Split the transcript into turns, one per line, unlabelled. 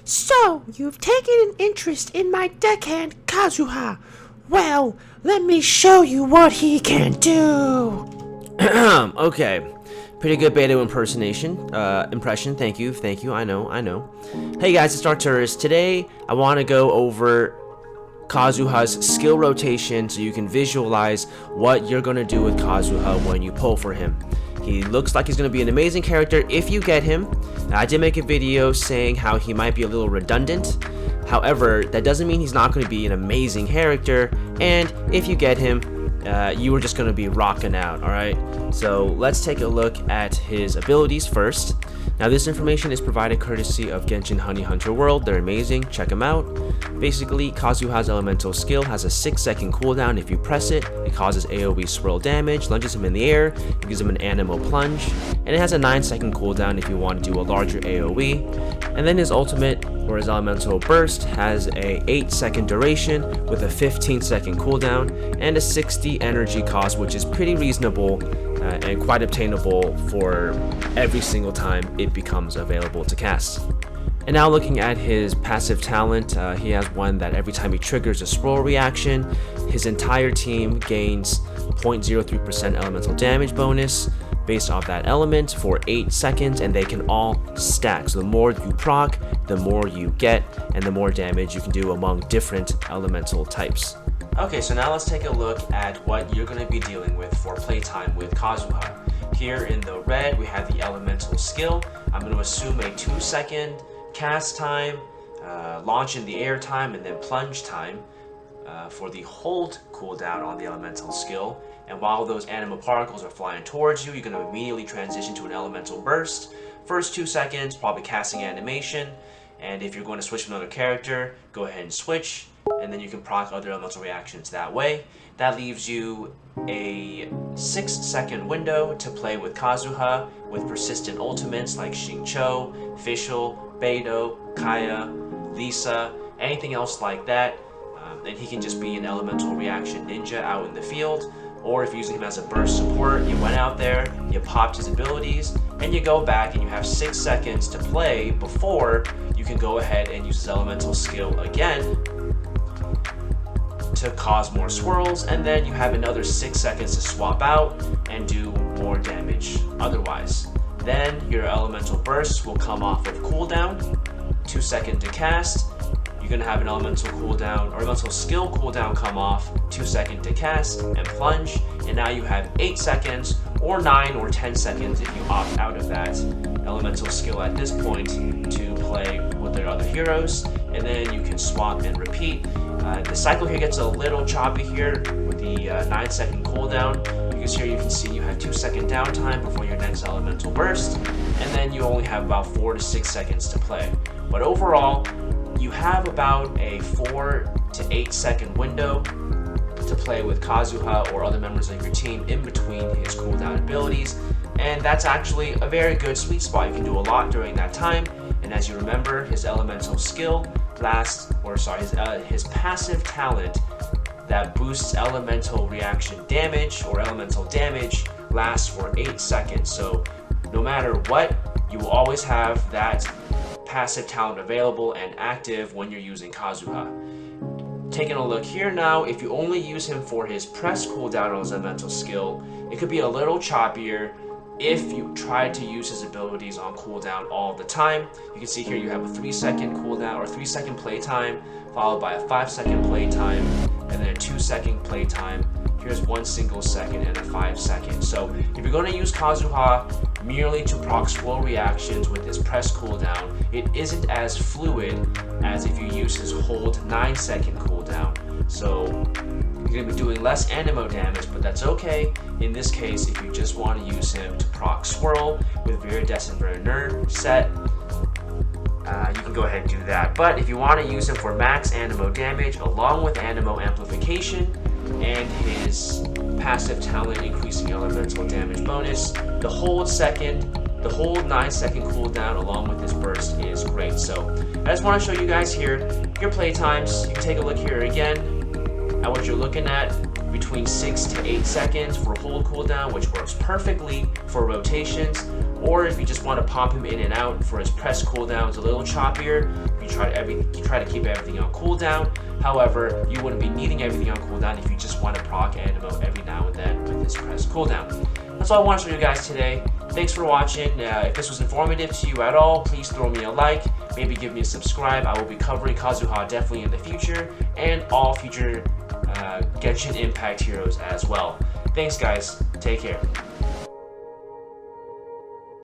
So, you've taken an interest in my deckhand Kazuha. Well, let me show you what he can do.
Okay. Pretty good beta impression. Thank you. I know. Hey guys, it's Arcturus. Today, I want to go over Kazuha's skill rotation so you can visualize what you're going to do with Kazuha when you pull for him. He looks like he's going to be an amazing character if you get him. I did make a video saying how he might be a little redundant. However, that doesn't mean he's not going to be an amazing character, and if you get him, you are just going to be rocking out, alright? So let's take a look at his abilities first. Now this information is provided courtesy of Genshin Honey Hunter World. They're amazing, check them out. Basically, Kazuha's elemental skill has a 6-second cooldown. If you press it, it causes AoE swirl damage, lunges him in the air, it gives him an animo plunge, and it has a 9-second cooldown if you want to do a larger AoE. And then his ultimate, or his elemental burst, has a 8-second duration with a 15-second cooldown and a 60 energy cost, which is pretty reasonable and quite obtainable for every single time it becomes available to cast. And now looking at his passive talent, he has one that every time he triggers a swirl reaction, his entire team gains 0.03% elemental damage bonus based off that element for 8 seconds, and they can all stack. So the more you proc, the more you get, and the more damage you can do among different elemental types. Okay, so now let's take a look at what you're going to be dealing with for playtime with Kazuha. Here in the red, we have the elemental skill. I'm going to assume a 2-second cast time, launch in the air time, and then plunge time for the hold cooldown on the elemental skill. And while those anima particles are flying towards you, you're going to immediately transition to an elemental burst. First 2 seconds, probably casting animation, and if you're going to switch to another character, go ahead and switch, and then you can proc other elemental reactions that way. That leaves you a 6-second window to play with Kazuha with persistent ultimates like Xingqiu, Fischl, Beidou, Kaya, Lisa, anything else like that. And he can just be an elemental reaction ninja out in the field. Or if you're using him as a burst support, you went out there, you popped his abilities, and you go back and you have 6 seconds to play before you can go ahead and use his elemental skill again to cause more swirls, and then you have another 6 seconds to swap out and do more damage otherwise. Then your elemental burst will come off of cooldown, 2 seconds to cast. You're going to have an elemental cooldown or elemental skill cooldown come off, 2 seconds to cast and plunge, and now you have 8 seconds or 9 or 10 seconds if you opt out of that elemental skill at this point to play with their other heroes, and then you can swap and repeat. The cycle here gets a little choppy here with the 9-second cooldown, because here you can see you have 2-second downtime before your next elemental burst, and then you only have about 4 to 6 seconds to play. But overall, you have about a 4 to 8 second window to play with Kazuha or other members of your team in between his cooldown abilities, and that's actually a very good sweet spot. You can do a lot during that time, and as you remember, his elemental skill his passive talent that boosts elemental reaction damage or elemental damage lasts for 8 seconds. So no matter what, you will always have that passive talent available and active when you're using Kazuha. Taking a look here now, if you only use him for his press cooldown on his elemental skill, it could be a little choppier if you try to use his abilities on cooldown all the time. You can see here you have a 3-second cooldown or 3-second playtime, followed by a 5-second playtime, and then a 2-second playtime. Here's 1 single second and a 5-second. So if you're going to use Kazuha merely to proc swirl reactions with his press cooldown, it isn't as fluid as if you use his hold 9-second cooldown. So you're going to be doing less animo damage, but that's okay in this case if you just want to use him to proc swirl with Viridescent Verneur set. You can go ahead and do that. But if you want to use him for max animo damage along with animo amplification and his passive talent increasing elemental damage bonus, the hold 9-second cooldown along with this burst is great. So I just want to show you guys here your playtimes. You can take a look here again at what you're looking at, between 6 to 8 seconds for hold cooldown, which works perfectly for rotations. Or if you just want to pop him in and out for his press cooldowns, a little choppier, you try to keep everything on cooldown. However, you wouldn't be needing everything on cooldown if you just want to proc Animo every now and then with this press cooldown. That's all I wanted to show you guys today. Thanks for watching. If this was informative to you at all, please throw me a like, maybe give me a subscribe. I will be covering Kazuha definitely in the future, and all future Genshin Impact heroes as well. Thanks guys, take care.